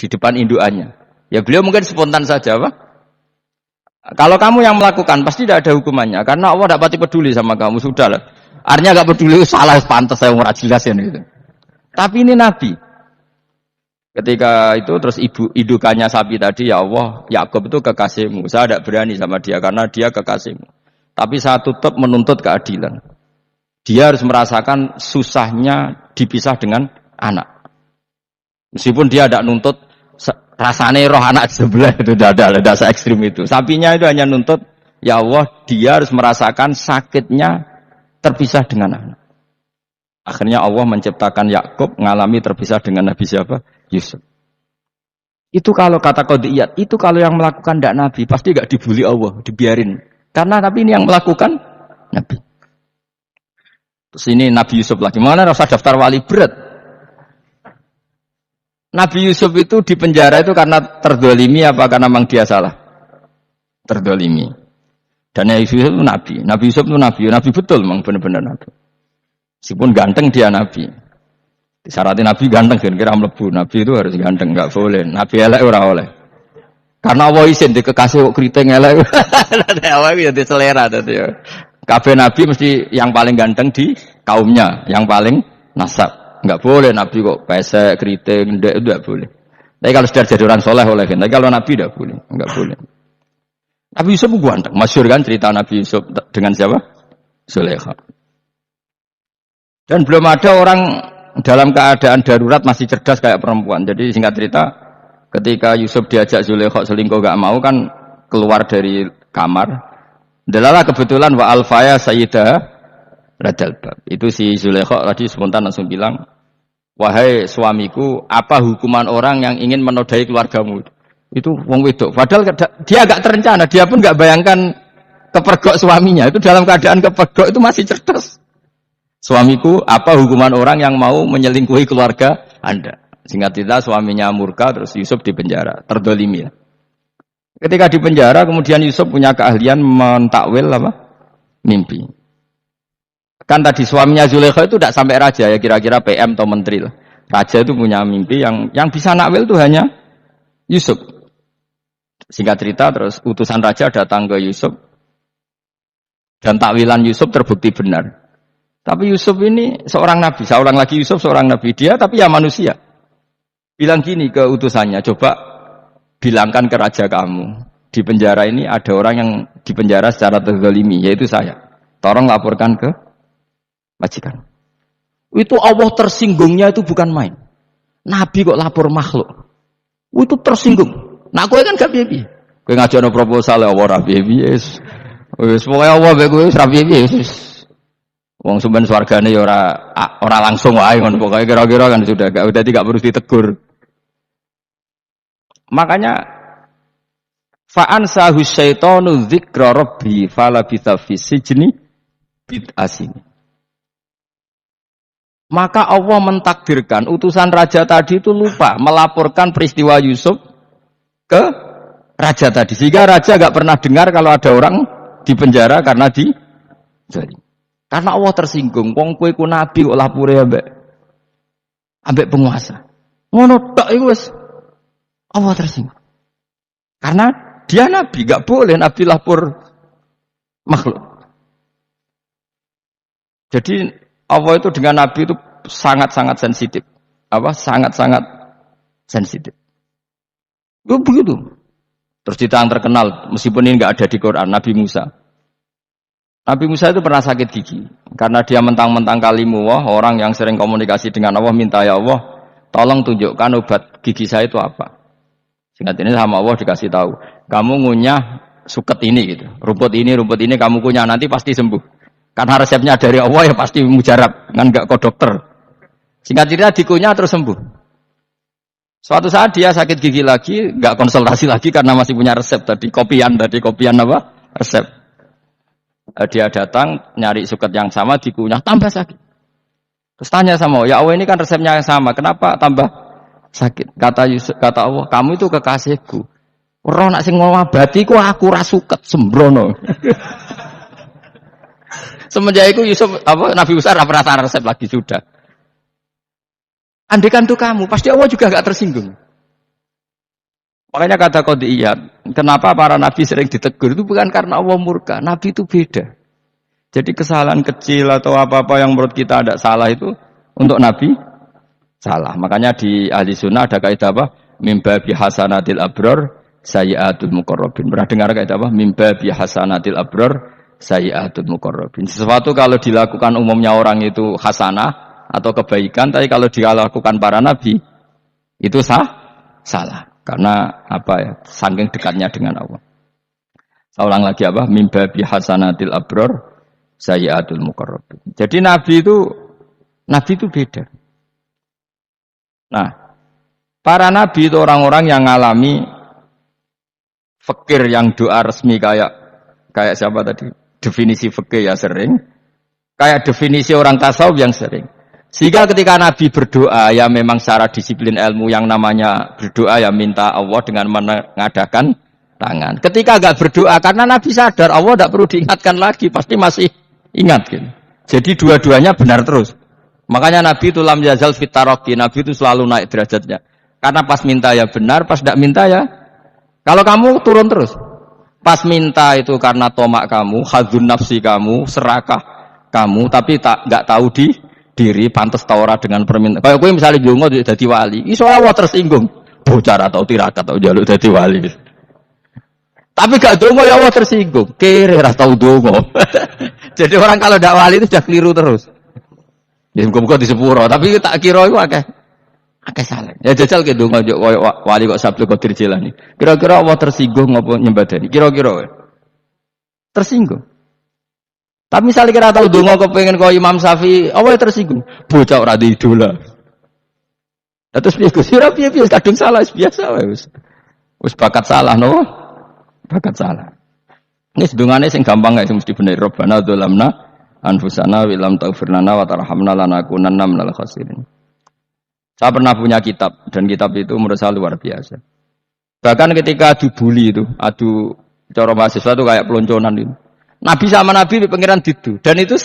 di depan indukannya. Ya beliau mungkin spontan saja, Pak. Kalau kamu yang melakukan pasti tidak ada hukumannya karena Allah tidak pasti peduli sama kamu, sudahlah. Artinya enggak peduli, salah pantas saya ora jelas ya gitu. Tapi ini Nabi. Ketika itu terus indukannya sapi tadi, ya Allah, Yakub itu kekasihmu. Saya tidak berani sama dia karena dia kekasihmu. Tapi saya tetap menuntut keadilan. Dia harus merasakan susahnya dipisah dengan anak. Meskipun dia tidak nuntut rasanya roh anak sebelah itu tidak se ekstrim itu. Sapinya itu hanya nuntut, ya Allah, dia harus merasakan sakitnya terpisah dengan anak. Akhirnya Allah menciptakan Yakub ngalami terpisah dengan Nabi siapa? Yusuf. Itu kalau kata qadiyat, itu kalau yang melakukan tidak Nabi, pasti gak dibully Allah, dibiarin. Karena tapi ini yang melakukan Nabi. Terus ini Nabi Yusuf lagi. Mana rasa daftar wali berat? Nabi Yusuf itu di penjara itu karena terdolimi apa karena memang dia salah? Terdolimi. Dan Nabi Yusuf itu Nabi. Nabi Yusuf itu Nabi. Nabi betul memang benar-benar Nabi. Meskipun ganteng dia Nabi. Disyaratkan Nabi ganteng kira-kira mlebu. Nabi itu harus ganteng, enggak boleh. Nabi elek ora oleh. Karena Allah izin di kekasih kok kriting elek. Allah itu jadi selera tadi. Kabeh Nabi mesti yang paling ganteng di kaumnya, yang paling nasab. Enggak boleh Nabi kok pesek, kriting, ndak enggak boleh. Tapi kalau sudah jadi orang soleh oleh kan. Tapi kalau Nabi enggak boleh, enggak boleh. Nabi Yusuf ganteng. Masyhur kan cerita Nabi Yusuf dengan siapa? Zulaikha. Dan belum ada orang dalam keadaan darurat masih cerdas kayak perempuan. Jadi singkat cerita, ketika Yusuf diajak Zulaikha selingkuh gak mau kan keluar dari kamar. Delalah kebetulan wa alfaya sayyidah radal bab. Itu si Zulaikha tadi spontan langsung bilang, "Wahai suamiku, apa hukuman orang yang ingin menodai keluargamu?" Itu wong wedok. Padahal dia agak terencana, dia pun gak bayangkan kepergok suaminya. Itu dalam keadaan kepergok itu masih cerdas. Suamiku, apa hukuman orang yang mau menyelingkuhi keluarga Anda? Singkat cerita, suaminya murka, terus Yusuf dipenjara, terdolimi. Ketika dipenjara, kemudian Yusuf punya keahlian mentakwil apa? Mimpi. Kan tadi suaminya Zulaikha itu tidak sampai raja ya, kira-kira PM atau menteri lah. Raja itu punya mimpi yang bisa nakwil itu hanya Yusuf. Singkat cerita, terus utusan raja datang ke Yusuf dan takwilan Yusuf terbukti benar. Tapi Yusuf ini seorang nabi, seorang lagi Yusuf seorang nabi dia, tapi ya manusia. Bilang gini ke utusannya, coba bilangkan ke raja kamu, di penjara ini ada orang yang dipenjara secara terzalimi, yaitu saya. Tolong laporkan ke majikan. Itu Allah tersinggungnya itu bukan main. Nabi kok lapor makhluk. Itu tersinggung. Nah, kowe kan gak piye-piye. Kowe ngajono proposal ya ora piye-piye. Wis pokoke Allah mek kowe ora piye-piye wis. Wong sumben swargane ya ora langsung wae ngono pokoke kira-kira kan sudah tidak perlu ditegur. Makanya fa'an sahu syaitanu dzikra rabbi falabitha fi sijni bid'asin. Maka Allah mentakdirkan utusan raja tadi itu lupa melaporkan peristiwa Yusuf ke raja tadi. Sehingga raja enggak pernah dengar kalau ada orang di penjara karena zalim. Karena Allah tersinggung, wong kowe ku nabi kok lapure ambek penguasa. Ngono tok iku wis Allah tersinggung. Karena dia nabi, enggak boleh nabi lapor makhluk. Jadi Allah itu dengan nabi itu sangat-sangat sensitif. Sangat-sangat sensitif. Itu begitu. Terus cerita yang terkenal, meskipun ini enggak ada di Quran, Nabi Musa. Nabi Musa itu pernah sakit gigi karena dia mentang-mentang kalimullah, orang yang sering komunikasi dengan Allah, minta ya Allah tolong tunjukkan obat gigi saya itu apa. Singkat ini sama Allah dikasih tahu, kamu ngunyah suket ini gitu, rumput ini kamu kunyah nanti pasti sembuh. Karena resepnya dari Allah ya pasti mujarab, kan enggak ke dokter. Singkat cerita dikunyah terus sembuh. Suatu saat dia sakit gigi lagi, enggak konsultasi lagi karena masih punya resep tadi kopian apa? Resep. Dia datang nyari suket yang sama dikunyah tambah sakit. Terus tanya sama Allah, ya Allah ini kan resepnya yang sama, kenapa tambah sakit? Kata Allah, kamu itu kekasihku. Ora nak sing ngobati ku aku ra suket sembrono. Semenjak itu Nabi Musa ora pernah resep lagi sudah. Andaikan tuh kamu, pasti Allah juga enggak tersinggung. Makanya kata qadiyat, kenapa para nabi sering ditegur itu bukan karena Allah murka. Nabi itu beda. Jadi kesalahan kecil atau apa-apa yang menurut kita ada salah itu untuk nabi salah. Makanya di ahli sunnah ada kaidah apa? Mimba bihasanatil abror sayyiatul muqarrabin. Pernah dengar kaidah apa? Mimba bihasanatil abror sayyiatul muqarrabin. Sesuatu kalau dilakukan umumnya orang itu hasanah atau kebaikan, tapi kalau dilakukan para nabi itu salah. Karena apa ya? Saking dekatnya dengan Allah. Saya ulang lagi apa? Mimba bihasanatil abror sayyiatul muqarrabin. Jadi nabi itu beda. Nah, para nabi itu orang-orang yang ngalami fikir yang doa resmi kayak siapa tadi? Definisi fikir ya sering. Kayak definisi orang tasawuf yang sering. Sehingga ketika Nabi berdoa, ya memang secara disiplin ilmu yang namanya berdoa ya minta Allah dengan mengadakan tangan. Ketika enggak berdoa, karena Nabi sadar Allah tidak perlu diingatkan lagi, pasti masih ingat. Gitu. Jadi dua-duanya benar terus. Makanya Nabi itu lam yazal fitaroki, Nabi itu selalu naik derajatnya. Karena pas minta ya benar, pas tidak minta ya. Kalau kamu turun terus. Pas minta itu karena tomak kamu, hadzun nafsi kamu, serakah kamu, tapi nggak tahu diri pantas taura dengan permintaan. Kayak gue misalnya jongo jadi wali, iso Allah tersinggung, bocah atau tirakat atau jaluk jadi wali. Tapi gak dongo ya Allah tersinggung, kere atau dongo. Jadi orang kalau tidak wali itu sudah keliru terus. Ya muka-muka di sepuro, tapi tak kira itu akeh salah. Ya jajal ke dongo wali kok Sabtu Qadir Jilani. Kira-kira Allah tersinggung ngapa nyembadani? Kira-kira tersinggung. Tapi misalnya kira tahu dongo kepengen kau Imam Syafi'i, apa yang tersinggung? Bocah ora di idola. Terus piye piye kadung salah biasa wis. Wis bakat salah no. Bakat salah. Ini sedungane sing gampang ae mesti bener. Rabbana dzalamna anfusana wa lam taghfir lana wa tarhamna lanakunanna minal khasirin. Saya pernah punya kitab dan kitab itu menurut saya luar biasa. Bahkan ketika dibully itu, adu cara mahasiswa itu kayak pelonconan itu. Nabi sama Nabi pangeran didu dan itu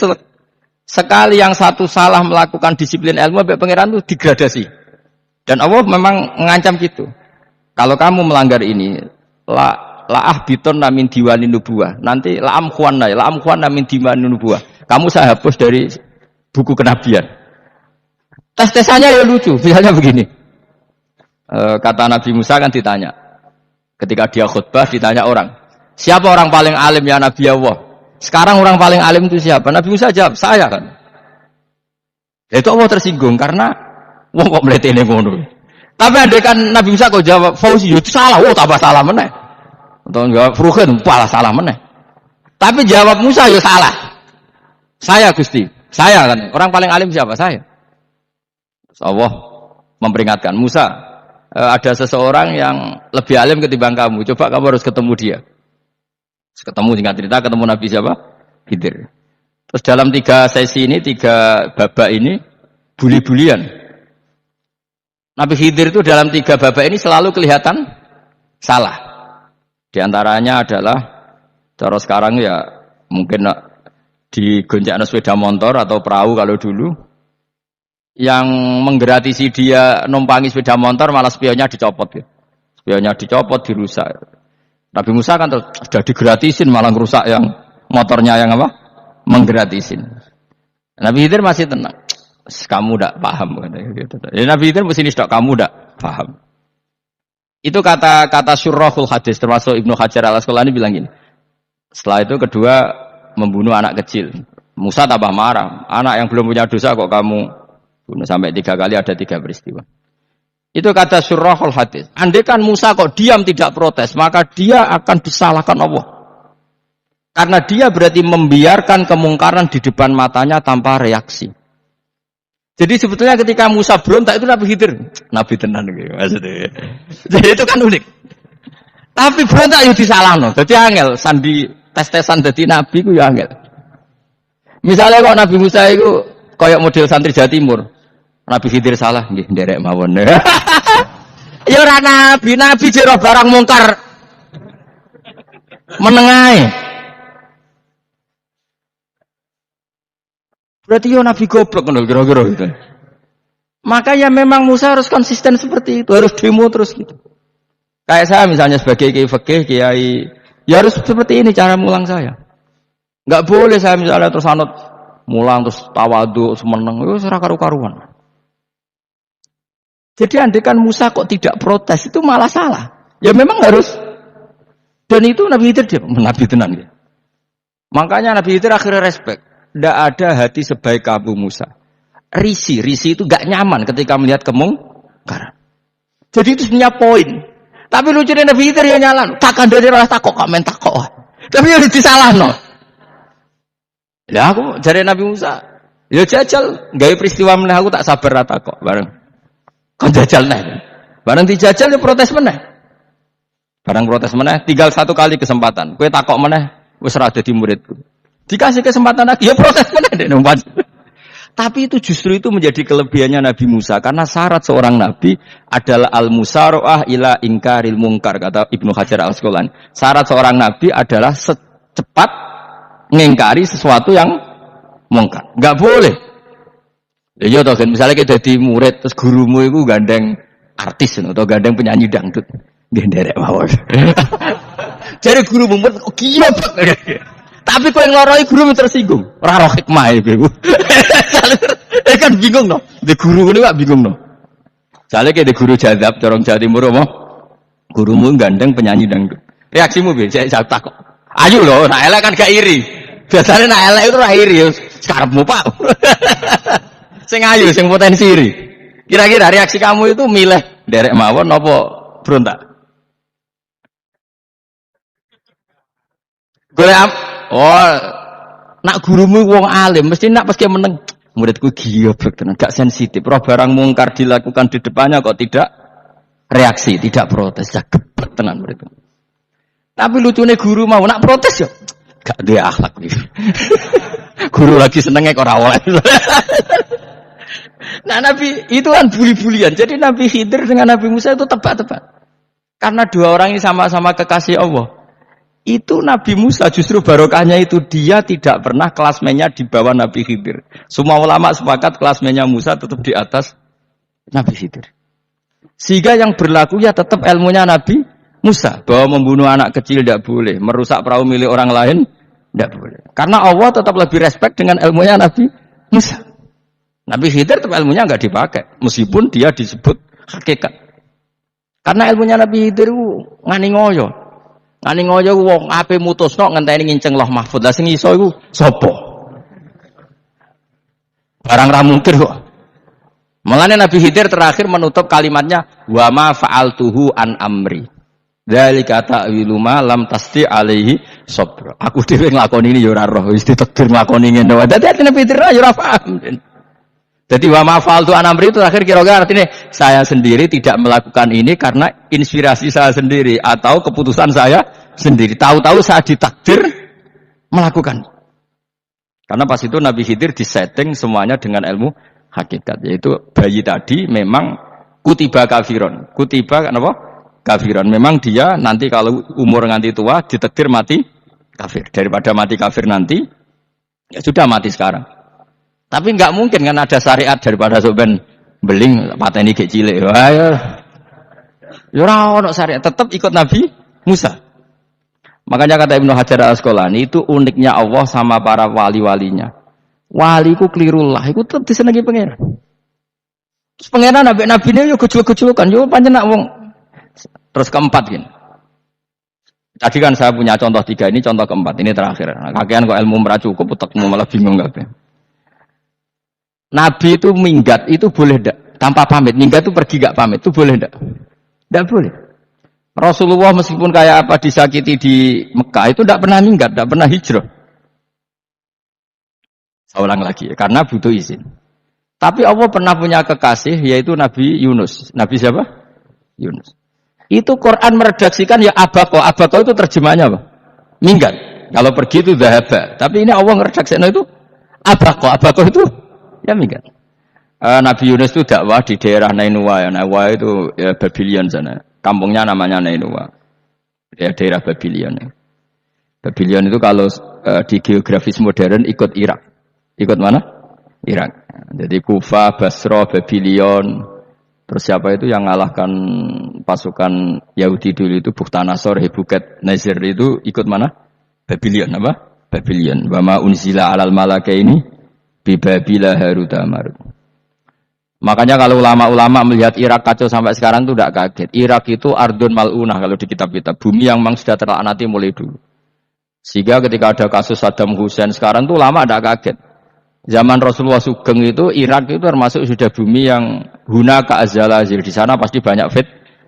sekali yang satu salah melakukan disiplin ilmu pangeran itu degradasi dan Allah memang mengancam gitu. Kalau kamu melanggar ini laah biton namin diwani nubuah nanti laam khuan namin diwani nubuah kamu saya hapus dari buku kenabian. Tes-tesannya ya lucu misalnya begini kata Nabi Musa kan ditanya ketika dia khutbah ditanya orang siapa orang paling alim ya Nabi Allah. Sekarang orang paling alim itu siapa? Nabi Musa jawab, saya kan. Itu Allah tersinggung karena wong kok mletene ngono. Tapi andekan Nabi Musa kok jawab Fauzi itu salah, tambah salah meneh. Atau jawab Furuhin, malah salah meneh. Tapi jawab Musa ya salah. Saya Gusti, saya kan. Orang paling alim siapa? Saya. Terus Allah memperingatkan Musa, ada seseorang yang lebih alim ketimbang kamu. Coba kamu harus ketemu dia. Ketemu singkat cerita ketemu Nabi siapa? Khidir. Terus dalam 3 sesi ini 3 babak ini buli-bulian. Nabi Khidir itu dalam 3 babak ini selalu kelihatan salah. Di antaranya adalah cara sekarang ya mungkin di gonjak sepeda motor atau perahu kalau dulu yang menggratisi dia numpangi sepeda motor malah spionnya dicopot ya. Spionnya dicopot dirusak. Nabi Musa kan sudah digratisin malah ngerusak yang motornya yang apa? Menggratisin. Nabi Khidir masih tenang. Kamu tidak paham. Ya, Nabi Khidir mesti tidak kamu tidak paham. Itu kata syurrahul hadis termasuk Ibnu Hajar al-Asqalani bilang gini. Setelah itu kedua membunuh anak kecil. Musa tambah marah. Anak yang belum punya dosa kok kamu bunuh sampai 3 kali ada 3 peristiwa. Itu kata syurrahul hadis. Andaikan Musa kok diam tidak protes, maka dia akan disalahkan Allah. Karena dia berarti membiarkan kemungkaran di depan matanya tanpa reaksi. Jadi sebetulnya ketika Musa berontak itu Nabi Khidir, Nabi tenan gitu maksudnya. Jadi itu kan unik. Tapi berontak yo disalahno. Dadi angel sandi tes-tesan dadi nabi ku yo angel. Misalnya kok Nabi Musa itu kayak model santri Jawa Timur. Nabi Khidir salah, nggih nderek mawon. Ya ora nabi jero barang mungkar. Menengae. Berarti yo nabi goblok ngono kira-kira gitu. Maka ya memang Musa harus konsisten seperti itu, harus demo terus gitu. Kayak saya misalnya sebagai kiai fikih, kiai, ya harus seperti ini cara mulang saya. Enggak boleh saya misalnya terus anut mulang terus tawadhu semeneng, itu ora karu-karuan. Jadi andekan Musa kok tidak protes itu malah salah. Ya memang harus. Dan itu Nabi Khidir dia Nabi tenan ya. Makanya Nabi Khidir akhirnya respect. Tidak ada hati sebaik kamu Musa. Risi itu gak nyaman ketika melihat kemungkaran. Jadi itu sebenarnya poin. Tapi lucunya Nabi Khidir ya nyalan. Takkan dari rasa takok kok men takok. Tapi harus disalahno. Ya aku jare Nabi Musa. Ya jajal gawe peristiwa meneh aku tak sabar rata kok bareng. Kon jajal neh. Bareng dijajal ya protes meneh. Barang protes meneh tinggal satu kali kesempatan. Kowe takok meneh wis ora dadi muridku. Dikasih kesempatan lagi ya protes meneh nek numpas. Tapi itu justru itu menjadi kelebihannya Nabi Musa karena syarat seorang nabi adalah al-musara'ah ila ingkaril munkar kata Ibnu Hajar Al-Asqalani. Syarat seorang nabi adalah secepat mengingkari sesuatu yang mungkar. Enggak boleh. Ya toh kan misalnya kita jadi murid terus gurumu itu gandeng artis atau gandeng penyanyi dangdut. Nderek mawon. Jadi guru murid kok gila banget. Tapi kau yang loroi guru tersinggung. Ora roh hikmah iku. Kan bingung no. Di guru ini gak bingung no. Soalnya kayak di guru jadab corong Jawa Timur apa? Gurumu gandeng penyanyi dangdut. Reaksimu piye? Saya takut. Ayo loh, nak elek kan gak iri. Biasanya nak elek itu ora iri. Sekarepmu Pak. Sing ayu, sing potensi iri. Kira-kira reaksi kamu itu milih derek mawon apa berontak? Oh, nak gurumu wong alim, mesti nak pas dia meneng. Muridku goblok tenan, gak sensitif. Roh barang mungkar dilakukan di depannya kok tidak reaksi, tidak protes, ya geblek tenan muridku. Tapi lucunya guru mau nak protes ya, gak dia akhlak gitu. Guru lagi senengnya kok ora oleh. Nah Nabi itu kan buli-bulian. Jadi Nabi Khidir dengan Nabi Musa itu tebak-tebak. Karena dua orang ini sama-sama kekasih Allah. Itu Nabi Musa justru barokahnya itu dia tidak pernah kelasmennya di bawah Nabi Khidir. Semua ulama sepakat kelasmennya Musa tetap di atas Nabi Khidir. Sehingga yang berlaku ya tetap ilmunya Nabi Musa. Bahwa membunuh anak kecil tidak boleh. Merusak perahu milik orang lain tidak boleh. Karena Allah tetap lebih respect dengan ilmunya Nabi Musa. Nabi Khidir tetap ilmunya enggak dipakai. Meskipun dia disebut hakikat. Karena ilmunya Nabi Khidir ngani ngoyo. Ngani ngoyo wong ape mutusno ngenteni nginceng Lauh Mahfuz. Lah sing iso iku sapa? Barang ra mungkin kok. Mulane Nabi Khidir terakhir menutup kalimatnya wa ma fa'altuhu an amri. Dzalika ta'wilu ma lam tasti alaihi sabr. Aku dhewe nglakoni ini ya ora roh, wis ditakdir nglakoni ngene. Dadi Nabi Khidir ya ora paham. Jadi wa ma fa'altu an amri itu terakhir kira-kira artinya saya sendiri tidak melakukan ini karena inspirasi saya sendiri atau keputusan saya sendiri. Tahu-tahu saya ditakdir melakukan. Karena pas itu Nabi Khidir disetting semuanya dengan ilmu hakikat, yaitu bayi tadi memang kutiba kafiron. Kutiba apa? Kafiron. Memang dia nanti kalau umur nganti tua ditakdir mati kafir. Daripada mati kafir nanti ya sudah mati sekarang. Tapi enggak mungkin kan ada syariat daripada soben beling pateni gek cilik. Wah ya. Ya ora ono syariat, tetap ikut Nabi Musa. Makanya kata Ibnu Hajar Al-Asqalani itu uniknya Allah sama para wali-walinya. Waliku klirullah, iku tetep disenengi pangeran. Terus pangeran nabi-nabine yo gejol-gejolokan, yo pancen nak wong. Terus keempat gini. Tadi kan saya punya contoh 3, ini contoh keempat, ini terakhir. Nah, kakean kok ilmu ora cukup, utekmu malah bingung kabeh. Nabi itu minggat itu boleh ndak? Tanpa pamit. Minggat itu pergi gak pamit itu boleh ndak? Ndak boleh. Rasulullah meskipun kayak apa disakiti di Mekah itu ndak pernah minggat, ndak pernah hijrah. Saya ulang lagi karena butuh izin. Tapi Allah pernah punya kekasih yaitu Nabi Yunus. Nabi siapa? Yunus. Itu Quran meredaksikan ya abako. Abako itu terjemahnya apa? Minggat. Kalau pergi itu dhahaba. Tapi ini Allah meredaksikan itu abako. Abako itu ya minggat. Nabi Yunus itu dakwah di daerah Nainua ya. Nainua itu ya Babylon sana. Kampungnya namanya Nainua. Ya daerah Babylon. Ya. Babylon itu kalau di geografis modern ikut Irak. Ikut mana? Irak. Jadi Kufah, Basra, Babylon, Terus siapa itu yang ngalahkan pasukan Yahudi dulu itu Bukhtanasor, Hebuket, Nazir itu ikut mana? Babylon apa? Babylon. Wama unzila alal malakaini bi Babila Harut Marut. Makanya kalau ulama-ulama melihat Irak kacau sampai sekarang itu tidak kaget. Irak itu ardun mal'unah kalau di kitab-kitab. Bumi yang memang sudah terlaknati mulai dulu. Sehingga ketika ada kasus Saddam Hussein sekarang itu ulama tidak kaget. Zaman Rasulullah Sugeng itu Irak itu termasuk sudah bumi yang hunaka azalazil. Di sana pasti banyak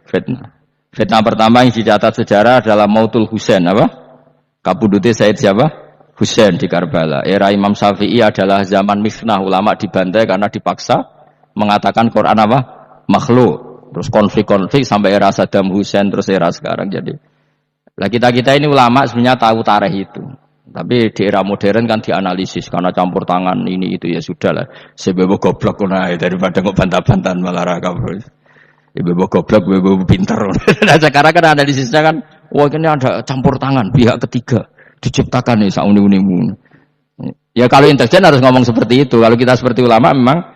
fitnah. Fitnah pertama yang dicatat sejarah adalah Mautul Husain apa? Kabudutnya Said siapa? Husain di Karbala. Era Imam Syafi'i adalah zaman misnah, ulama dibantai karena dipaksa mengatakan Quran apa? Makhluk. Terus konflik-konflik sampai era Saddam Hussein terus era sekarang jadi. Lah kita ini ulama sebenarnya tahu tarikh itu. Tapi di era modern kan dianalisis karena campur tangan ini itu ya sudah lah. Sebebo goblok nae daripada kok bantah-bantahan malah ra kabur. Bebo goblok, bebo pinter. Nah sekarang kan analisisnya kan wah ini ada campur tangan pihak ketiga diciptakan nih sauni-unimu. Ya kalau intelijen harus ngomong seperti itu. Kalau kita seperti ulama memang